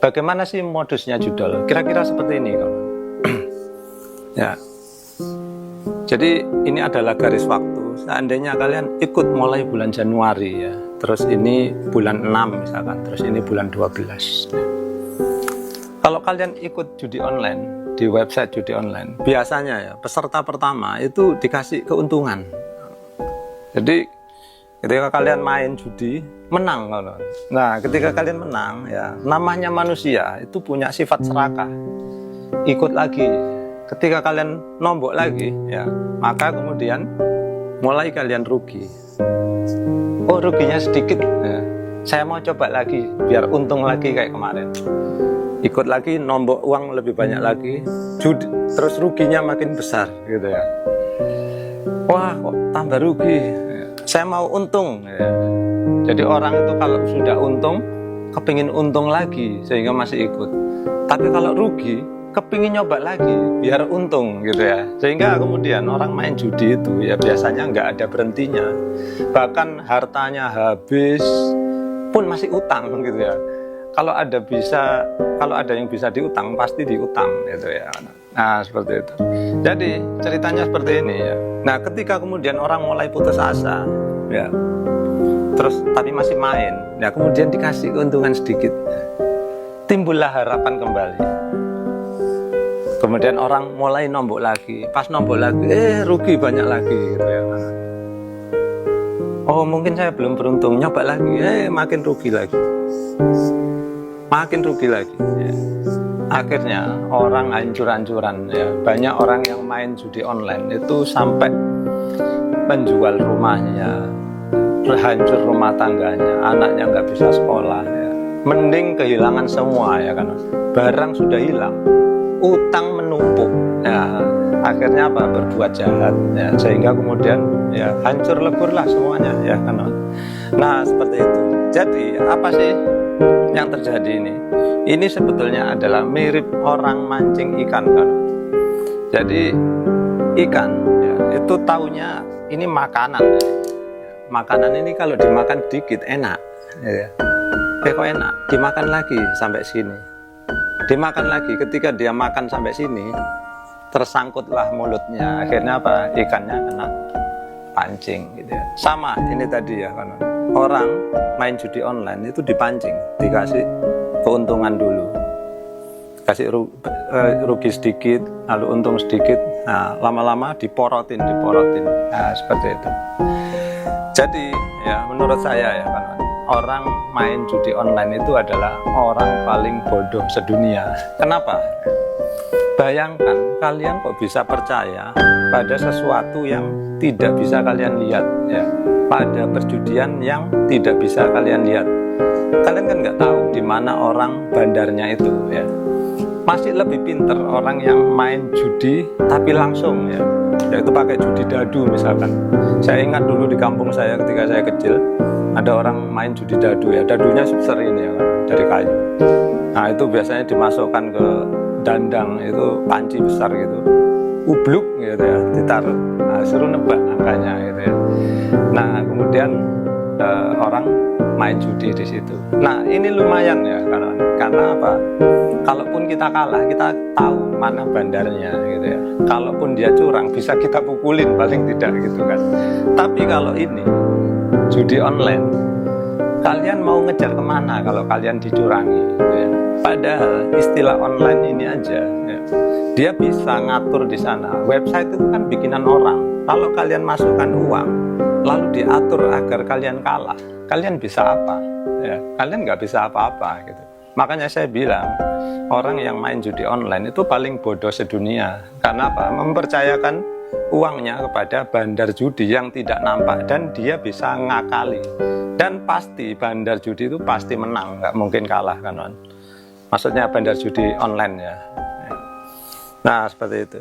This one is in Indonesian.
Bagaimana sih modusnya judul? Kira-kira seperti ini kawan. Ya. Jadi ini adalah garis waktu. Seandainya kalian ikut mulai bulan Januari ya, terus ini bulan 6 misalkan, terus ini bulan 12. Kalau kalian ikut judi online di website judi online, biasanya ya peserta pertama itu dikasih keuntungan. Jadi ketika kalian main judi menang, nah ketika kalian menang ya, namanya manusia itu punya sifat serakah, ikut lagi. Ketika kalian nombok lagi ya, maka kemudian mulai kalian rugi. Oh, ruginya sedikit ya, saya mau coba lagi biar untung lagi kayak kemarin. Ikut lagi, nombok uang lebih banyak lagi, judi, terus ruginya makin besar gitu ya. Wah, kok tambah rugi, saya mau untung ya. Jadi orang itu kalau sudah untung kepingin untung lagi sehingga masih ikut. Tapi kalau rugi kepingin nyoba lagi biar untung gitu ya. Sehingga kemudian orang main judi itu ya biasanya nggak ada berhentinya, bahkan hartanya habis pun masih utang gitu ya. Kalau ada yang bisa diutang pasti diutang gitu ya. Nah seperti itu. Jadi ceritanya seperti ini ya. Nah ketika kemudian orang mulai putus asa ya, terus tapi masih main ya, kemudian dikasih keuntungan sedikit, timbullah harapan kembali. Kemudian orang mulai nombok lagi, pas nombok lagi rugi banyak lagi gitu ya. Oh mungkin saya belum beruntung, nyoba lagi, makin rugi lagi, makin rugi lagi ya. Akhirnya orang hancur-hancuran ya. Banyak orang yang main judi online itu sampai menjual rumahnya, hancur rumah tangganya, anaknya nggak bisa sekolah ya. Mending kehilangan semua ya kan, barang sudah hilang, utang menumpuk ya, akhirnya apa, berbuat jahat ya, sehingga kemudian ya hancur leburlah semuanya ya kan. Nah seperti itu. Jadi apa sih yang terjadi ini? Ini sebetulnya adalah mirip orang mancing ikan kan. Jadi ikan ya, itu taunya ini makanan ya. Makanan ini kalau dimakan dikit enak ya. Kok enak, dimakan lagi sampai sini, dimakan lagi. Ketika dia makan sampai sini, tersangkutlah mulutnya, akhirnya apa, ikannya kena pancing gitu ya. Sama ini tadi ya kan, orang main judi online itu dipancing, dikasih keuntungan dulu, kasih rugi sedikit, lalu untung sedikit. Nah lama-lama diporotin, nah seperti itu. Jadi ya menurut saya ya kan, orang main judi online itu adalah orang paling bodoh sedunia. Kenapa? Bayangkan kalian kok bisa percaya pada sesuatu yang tidak bisa kalian lihat ya, pada perjudian yang tidak bisa kalian lihat. Kalian kan nggak tahu di mana orang bandarnya itu ya. Masih lebih pinter orang yang main judi tapi langsung ya, yaitu pakai judi dadu misalkan. Saya ingat dulu di kampung saya ketika saya kecil, ada orang main judi dadu ya, dadunya sebesar ini ya kan, dari kayu. Nah itu biasanya dimasukkan ke dandang, itu panci besar gitu, ubluk gitu ya, ditaruh, nah, suruh nebak angkanya gitu ya. Nah kemudian orang main judi di situ. Nah ini lumayan ya karena apa? Kalaupun kita kalah, kita tahu mana bandarnya gitu ya. Kalaupun dia curang, bisa kita pukulin paling tidak gitu kan. Tapi kalau ini judi online, kalian mau ngejar kemana kalau kalian dicurangi gitu ya. Padahal istilah online ini aja ya, dia bisa ngatur di sana. Website itu kan bikinan orang. Kalau kalian masukkan uang lalu diatur agar kalian kalah, kalian bisa apa ya? Kalian nggak bisa apa-apa gitu. Makanya saya bilang orang yang main judi online itu paling bodoh sedunia. Karena apa? Mempercayakan uangnya kepada bandar judi yang tidak nampak, dan dia bisa ngakali. Dan pasti bandar judi itu pasti menang, nggak mungkin kalah kan. Maksudnya bandar judi online ya. Nah seperti itu.